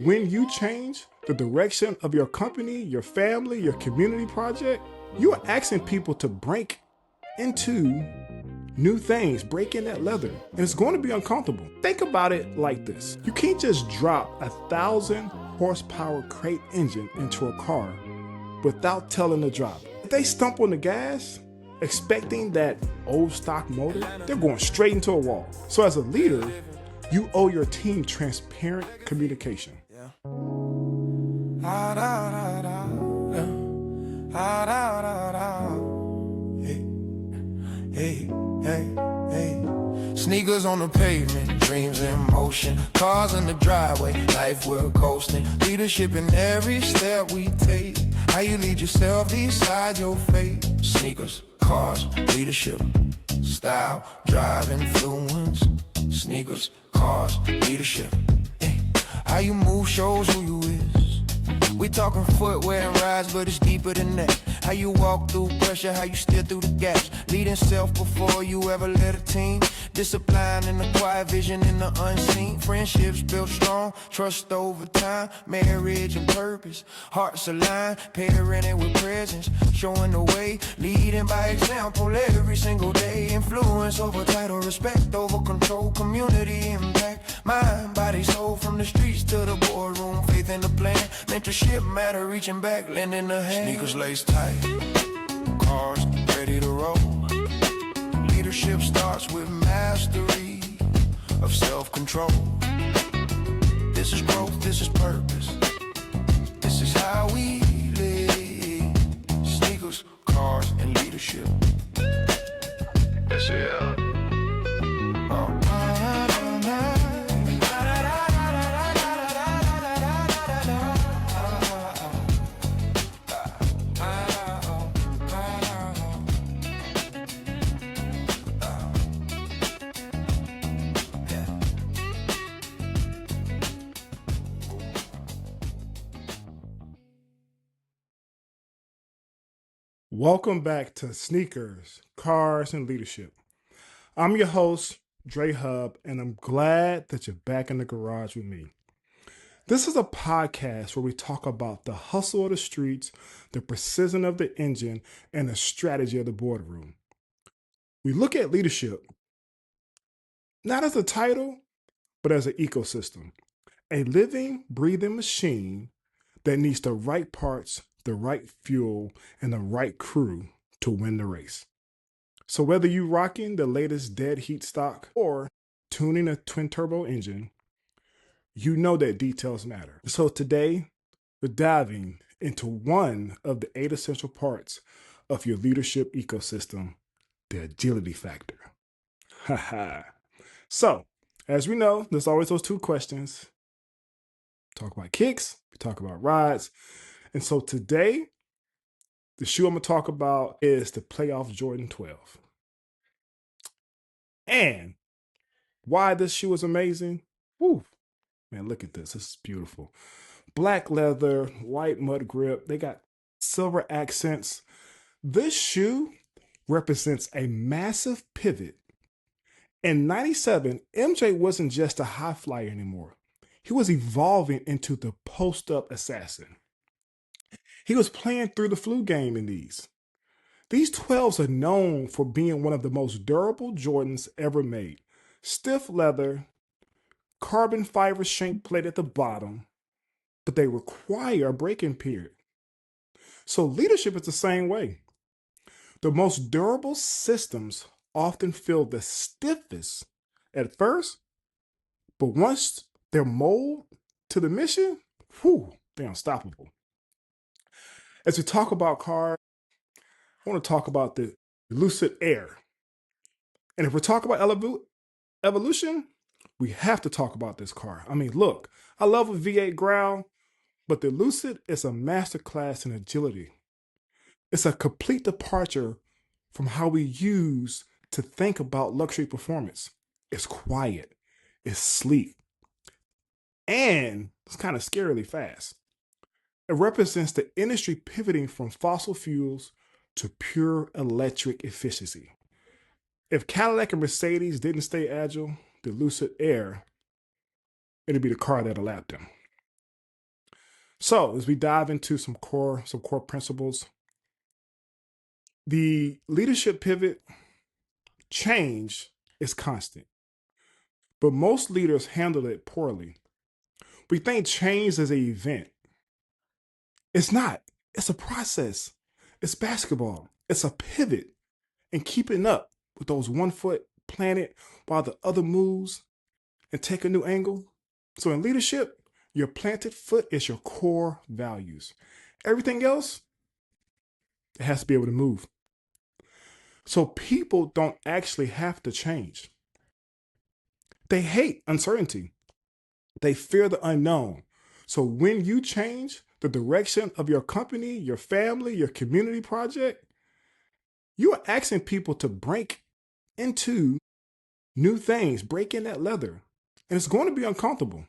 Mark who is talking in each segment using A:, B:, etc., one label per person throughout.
A: When you change the direction of your company, your family, your community project, you are asking people to break into new things, break in that leather, and it's going to be uncomfortable. Think about it like this. You can't just drop 1,000 horsepower crate engine into a car without telling the driver. If they stump on the gas, expecting that old stock motor, they're going straight into a wall. So as a leader, you owe your team transparent communication.
B: Sneakers on the pavement, dreams in motion, cars in the driveway, life we're coasting, leadership in every step we take. How you lead yourself, decide your fate. Sneakers, cars, leadership, style, drive, influence. Sneakers, cars, leadership. How you move shows who you is. We talking footwear and rides, but it's deeper than that. How you walk through pressure, how you steer through the gaps. Leading self before you ever led a team. Discipline in the quiet, vision in the unseen. Friendships built strong, trust over time. Marriage and purpose, hearts aligned. Parenting with presence, showing the way. Leading by example every single day. Influence over title, respect over control. Community impact, mind, body, soul. From the streets to the boardroom, faith in the plan. Mentorship matter, reaching back, lending a hand. Sneakers laced tight, cars ready to roll. Leadership starts with mastery of self-control. This is growth, this is purpose. This is how we live. Sneakers, cars, and leadership. Yes, yeah.
A: Welcome back to Sneakers, Cars, and Leadership. I'm your host, Drae Hubb, and I'm glad that you're back in the garage with me. This is a podcast where we talk about the hustle of the streets, the precision of the engine, and the strategy of the boardroom. We look at leadership not as a title, but as an ecosystem, a living, breathing machine that needs the right parts, the right fuel, and the right crew to win the race. So whether you rocking the latest dead heat stock or tuning a twin turbo engine, you know that details matter. So today, we're diving into one of the 8 essential parts of your leadership ecosystem, the agility factor. So, as we know, there's always those 2 questions. Talk about kicks, we talk about rides. And so today, the shoe I'm going to talk about is the playoff Jordan 12. And why this shoe is amazing? Woo, man, look at this. This is beautiful. Black leather, white mud grip. They got silver accents. This shoe represents a massive pivot. In 97, MJ wasn't just a high flyer anymore. He was evolving into the post-up assassin. He was playing through the flu game in these. These 12s are known for being one of the most durable Jordans ever made. Stiff leather, carbon fiber shank plate at the bottom, but they require a break-in period. So leadership is the same way. The most durable systems often feel the stiffest at first, but once they're molded to the mission, they're unstoppable. As we talk about cars, I want to talk about the Lucid Air. And if we're talking about evolution, we have to talk about this car. I mean, look, I love a V8 growl, but the Lucid is a masterclass in agility. It's a complete departure from how we use to think about luxury performance. It's quiet, it's sleek, and it's kind of scarily fast. It represents the industry pivoting from fossil fuels to pure electric efficiency. If Cadillac and Mercedes didn't stay agile, the Lucid Air, it'd be the car that'll lap them. So as we dive into some core principles, the leadership pivot change is constant, but most leaders handle it poorly. We think change is an event. It's not. It's a process. It's basketball. It's a pivot and keeping up with those 1 foot planted while the other moves and take a new angle. So in leadership, your planted foot is your core values. Everything else, it has to be able to move. So people don't actually have to change. They hate uncertainty. They fear the unknown. So when you change the direction of your company, your family, your community project, you are asking people to break into new things, break in that leather. And it's going to be uncomfortable.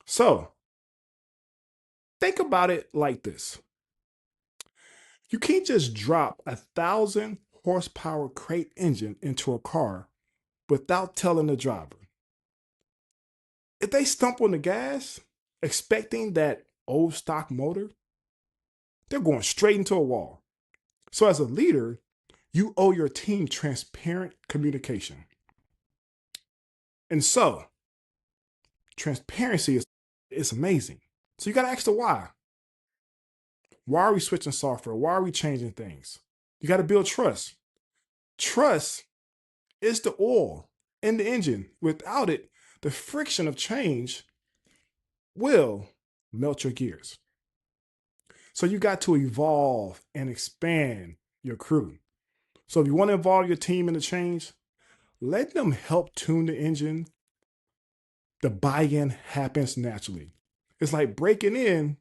A: So think about it like this. You can't just drop 1,000 horsepower crate engine into a car without telling the driver. If they stump on the gas, expecting that old stock motor, they're going straight into a wall. So as a leader, you owe your team transparent communication. And so transparency is amazing. So you got to ask the why. Why are we switching software? Why are we changing things? You got to build trust. Trust is the oil in the engine. Without it, the friction of change will melt your gears. So you got to evolve and expand your crew. So if you want to involve your team in the change, let them help tune the engine. The buy-in happens naturally. It's like breaking in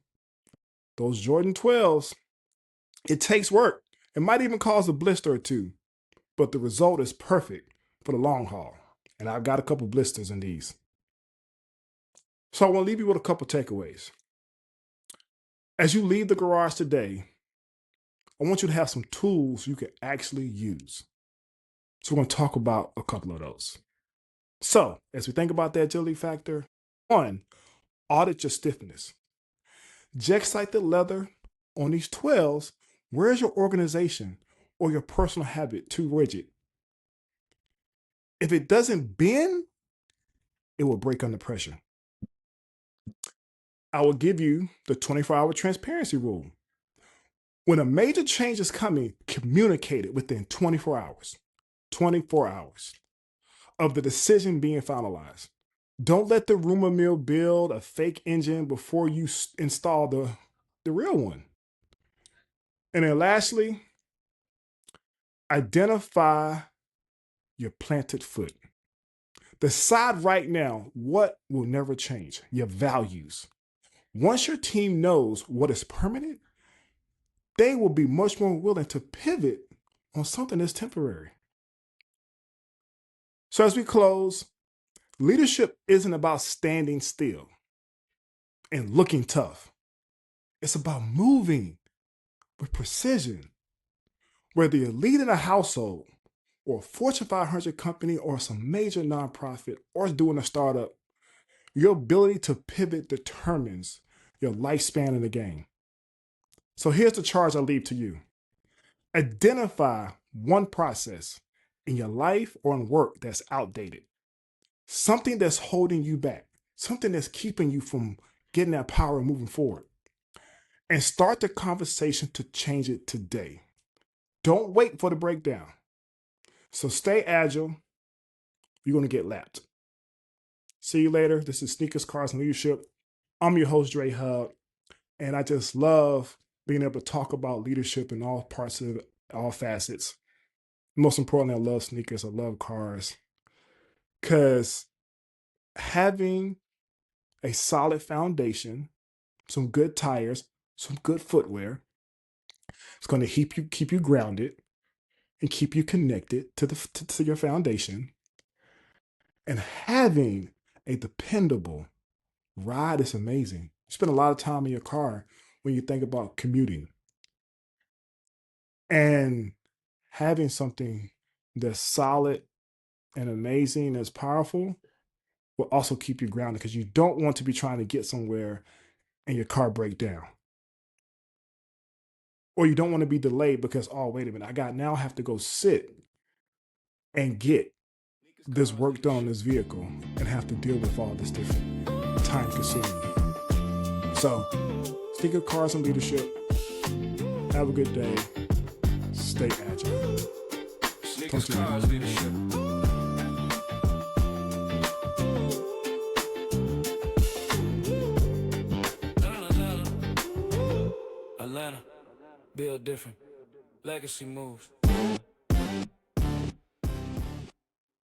A: those Jordan 12s. It takes work. It might even cause a blister or two, but the result is perfect for the long haul. And I've got a couple blisters in these. So I want to leave you with a couple takeaways. As you leave the garage today, I want you to have some tools you can actually use. So we're going to talk about a couple of those. So as we think about the agility factor, 1, audit your stiffness. Check site the leather on these 12s. Where is your organization or your personal habit too rigid? If it doesn't bend, it will break under pressure. I will give you the 24-hour transparency rule. When a major change is coming, communicate it within 24 hours. 24 hours of the decision being finalized. Don't let the rumor mill build a fake engine before you install the real one. And then lastly, identify your planted foot. Decide right now what will never change, your values. Once your team knows what is permanent, they will be much more willing to pivot on something that's temporary. So as we close, leadership isn't about standing still and looking tough. It's about moving with precision. Whether you're leading a household or a Fortune 500 company or some major nonprofit or doing a startup, your ability to pivot determines your lifespan in the game. So here's the charge I leave to you. Identify one process in your life or in work that's outdated, something that's holding you back, something that's keeping you from getting that power and moving forward. And start the conversation to change it today. Don't wait for the breakdown. So stay agile. You're going to get lapped. See you later. This is Sneakers, Cars, and Leadership. I'm your host, Drae Hubb, and I just love being able to talk about leadership in all parts of it, all facets. Most importantly, I love sneakers. I love cars because having a solid foundation, some good tires, some good footwear, it's going to keep you grounded and keep you connected to your foundation. And having a dependable ride is amazing. You spend a lot of time in your car when you think about commuting. And having something that's solid and amazing, that's powerful, will also keep you grounded because you don't want to be trying to get somewhere and your car break down. Or you don't want to be delayed because, oh, wait a minute, I have to go sit and get this work done on this vehicle and have to deal with all this different time consuming. So stick your cars in leadership. Have a good day. Stay agile. Talk to you later.
B: Atlanta, build different, legacy moves.